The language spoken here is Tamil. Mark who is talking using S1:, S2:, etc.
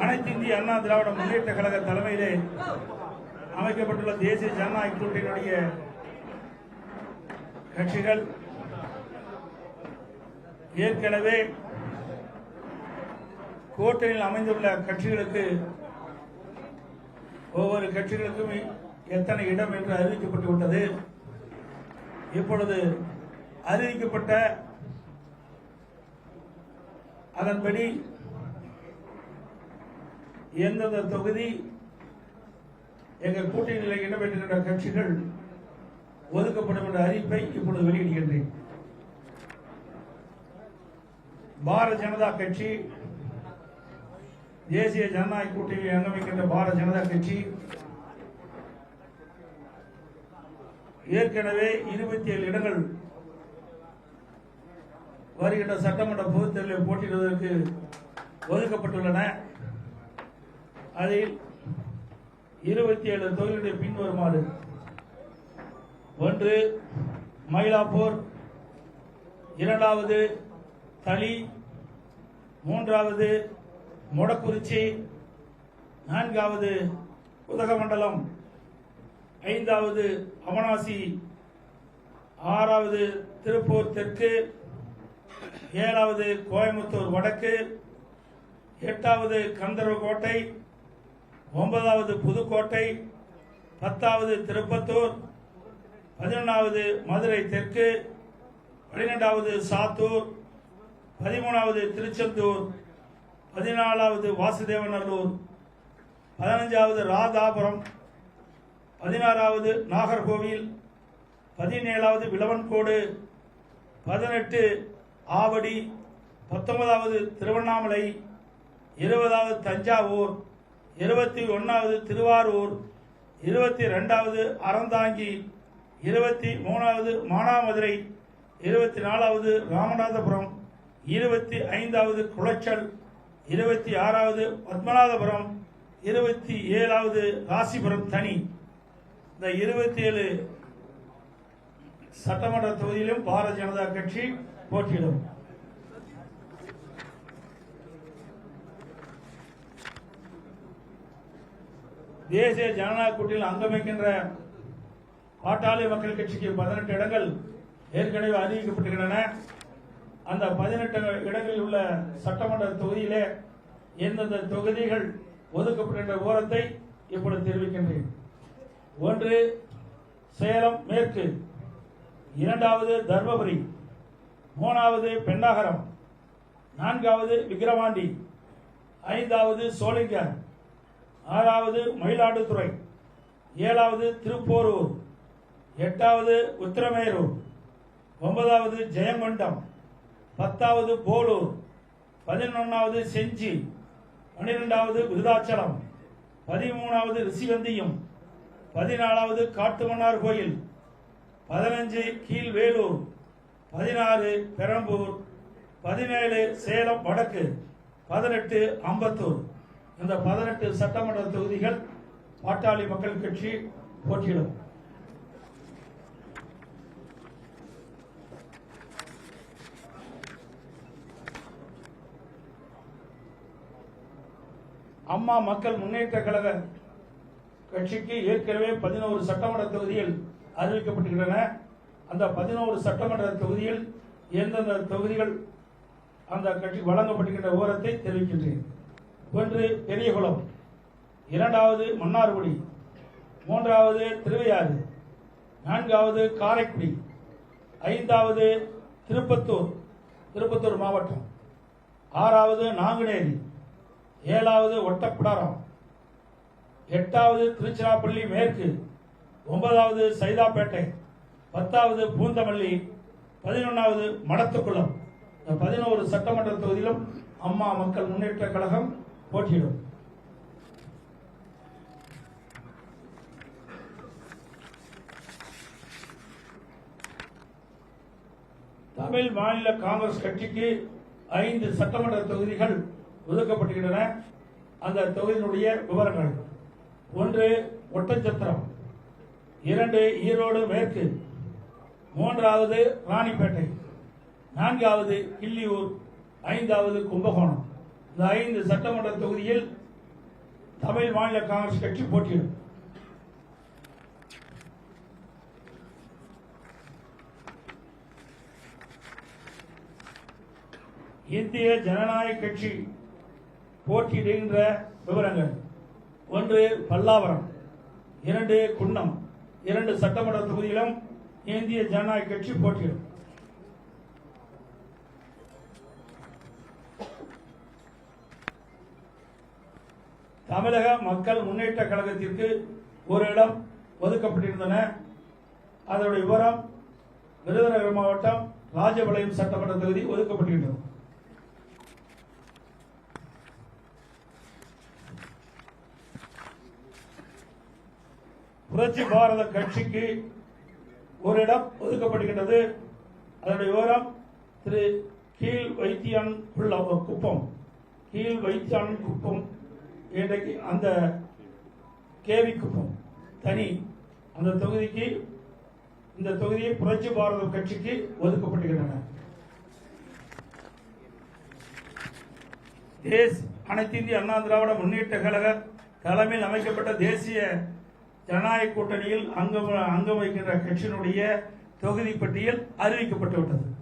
S1: அனைத்து இந்திய அண்ணா திராவிட முன்னேற்ற கழக தலைமையிலே அமைக்கப்பட்டுள்ள தேசிய ஜனநாயக கூட்டணியுடைய கட்சிகள் ஏற்கனவே கூட்டணியில் அமைந்துள்ள கட்சிகளுக்கு ஒவ்வொரு கட்சிகளுக்கும் எத்தனை இடம் என்று அறிவிக்கப்பட்டுவிட்டது. இப்பொழுது அறிவிக்கப்பட்ட அதன்படி எந்தெந்த தொகுதி எங்கள் கூட்டணியில் இடம்பெற்றுகின்ற கட்சிகள் ஒதுக்கப்படும் என்ற அறிவிப்பை இப்பொழுது வெளியிடுகின்றேன். பாரதிய ஜனதா கட்சி, தேசிய ஜனநாயக கூட்டணியில் அங்கமிக்கின்ற பாரதிய ஜனதா கட்சி ஏற்கனவே 27 இடங்கள் வருகின்ற சட்டமன்ற பொதுத் தேர்தலில் போட்டியிடுவதற்கு ஒதுக்கப்பட்டுள்ளன. அதில் 27 தொகுதிகளுடைய பின்வருமாறு: 1 மயிலாப்பூர், 2வது தளி, 3வது மொடக்குறிச்சி, 4வது உதகமண்டலம், 5வது அவனாசி, 6வது திருப்பூர் தெற்கு, 7வது கோயம்புத்தூர் வடக்கு, 8வது கந்தர்வக்கோட்டை, 9வது புதுக்கோட்டை, 10வது திருப்பத்தூர், 11வது மதுரை தெற்கு, 12வது சாத்தூர், 13வது திருச்செந்தூர், 14வது வாசுதேவநல்லூர், 15வது ராதாபுரம், 16வது நாகர்கோவில், 17வது விளவன்கோடு, 18 ஆவடி, 19வது திருவண்ணாமலை, 20வது தஞ்சாவூர், 21வது திருவாரூர், 22வது அறந்தாங்கி, 23வது மானாமதுரை, 24வது ராமநாதபுரம், 25வது குளச்சல், 26வது பத்மநாபபுரம், 27வது ராசிபுரம் தனி. இந்த 27 சட்டமன்ற தொகுதியிலும் பாரதிய ஜனதா கட்சி போட்டியிடும். தேசிய ஜனநாயக கூட்டணியில் அங்கமிக்கின்ற பாட்டாளி மக்கள் கட்சிக்கு 18 இடங்கள் ஏற்கனவே அறிவிக்கப்பட்டிருக்கின்றன. அந்த 18 இடங்களில் உள்ள சட்டமன்ற தொகுதியிலே எந்தெந்த தொகுதிகள் ஒதுக்கப்பட்ட விவரத்தை இப்பொழுது தெரிவிக்கின்றேன். 1 சேலம் மேற்கு, 2வது தர்மபுரி, 3வது பெண்ணாகரம், 4வது விக்கிரவாண்டி, 5வது சோளிங்கர், 6வது மயிலாடுதுறை, 7வது திருப்போரூர், 8வது உத்திரமேரூர், 9வது ஜெயங்கொண்டம், 10வது போலூர், 11வது செஞ்சி, 12வது விருதாச்சலம், 13வது ரிஷிவந்தியம், 14வது காட்டுமன்னார் கோயில், 15 கீழ்வேலூர், 16 பெரம்பூர், 17 சேலம் வடக்கு, 18 அம்பத்தூர். இந்த 18 சட்டமன்ற தொகுதிகள் பாட்டாளி மக்கள் கட்சி போட்டியிடும். அம்மா மக்கள் முன்னேற்ற கழக கட்சிக்கு ஏற்கனவே 11 சட்டமன்ற தொகுதிகள் அறிவிக்கப்பட்டுள்ளன. அந்த 11 சட்டமன்ற தொகுதியில் எந்தெந்த தொகுதிகள் அந்த கட்சி வழங்கப்பட்டுகின்ற விவரத்தை தெரிவிக்கின்றேன். 1 பெரியகுளம், 2வது மன்னார்குடி, 3வது திருவையாறு, 4வது காரைக்குடி, 5வது திருப்பத்தூர் மாவட்டம், 6வது நாங்குநேரி, 7வது ஒட்டப்பிடாரம், 8வது திருச்சிராப்பள்ளி மேற்கு, 9வது சைதாப்பேட்டை, 10வது பூந்தமல்லி, 11வது மடத்துக்குளம். இந்த 11 சட்டமன்ற தொகுதியிலும் அம்மா மக்கள் முன்னேற்ற கழகம் போட்டியிடும். தமிழ் மாநில காங்கிரஸ் கட்சிக்கு 5 சட்டமன்ற தொகுதிகள் ஒதுக்கப்பட்டுள்ளன. அந்த தொகுதியினுடைய விவரங்கள்: 1 ஒட்டச்சத்திரம், 2 ஈரோடு மேற்கு, 3வது ராணிப்பேட்டை, 4வது கிள்ளியூர், 5வது கும்பகோணம். இந்த 5 சட்டமன்ற தொகுதியில் தமிழ் மாநில காங்கிரஸ் கட்சி போட்டியிடும். இந்திய ஜனநாயக கட்சி போட்டியிடுகின்ற விவரங்கள்: 1 பல்லாவரம், 2 குன்னம், 2 சட்டமன்ற தொகுதியிலும் இந்திய ஜனநாயக கட்சி போட்டியிடும். தமிழக மக்கள் முன்னேற்ற கழகத்திற்கு ஒரு இடம் ஒதுக்கப்பட்டிருந்தன. அதனுடைய விவரம்: விருதுநகர் மாவட்டம் ராஜபாளையம் சட்டமன்ற தொகுதி ஒதுக்கப்பட்டிருந்தது. புரட்சி பாரத கட்சிக்கு ஒரு இடம் ஒதுக்கப்படுகின்றது. அதனுடைய விவரம்: திரு கீழ் வைத்தியான் குப்பம், கீழ் வைத்தியான் குப்பம், இன்றைக்கு அந்த கேவி குப்பம் தனி அந்த தொகுதிக்கு, இந்த தொகுதியை புரட்சி பாரத கட்சிக்கு ஒதுக்கப்படுகின்றன. அனைத்து இந்திய அண்ணா திராவிட முன்னேற்ற கழக தலைமையில் அமைக்கப்பட்ட தேசிய ஜனநாயக கூட்டணியில் அங்கம் வகிக்கின்ற கட்சியினுடைய தொகுதி பட்டியல் அறிவிக்கப்பட்டுவிட்டது.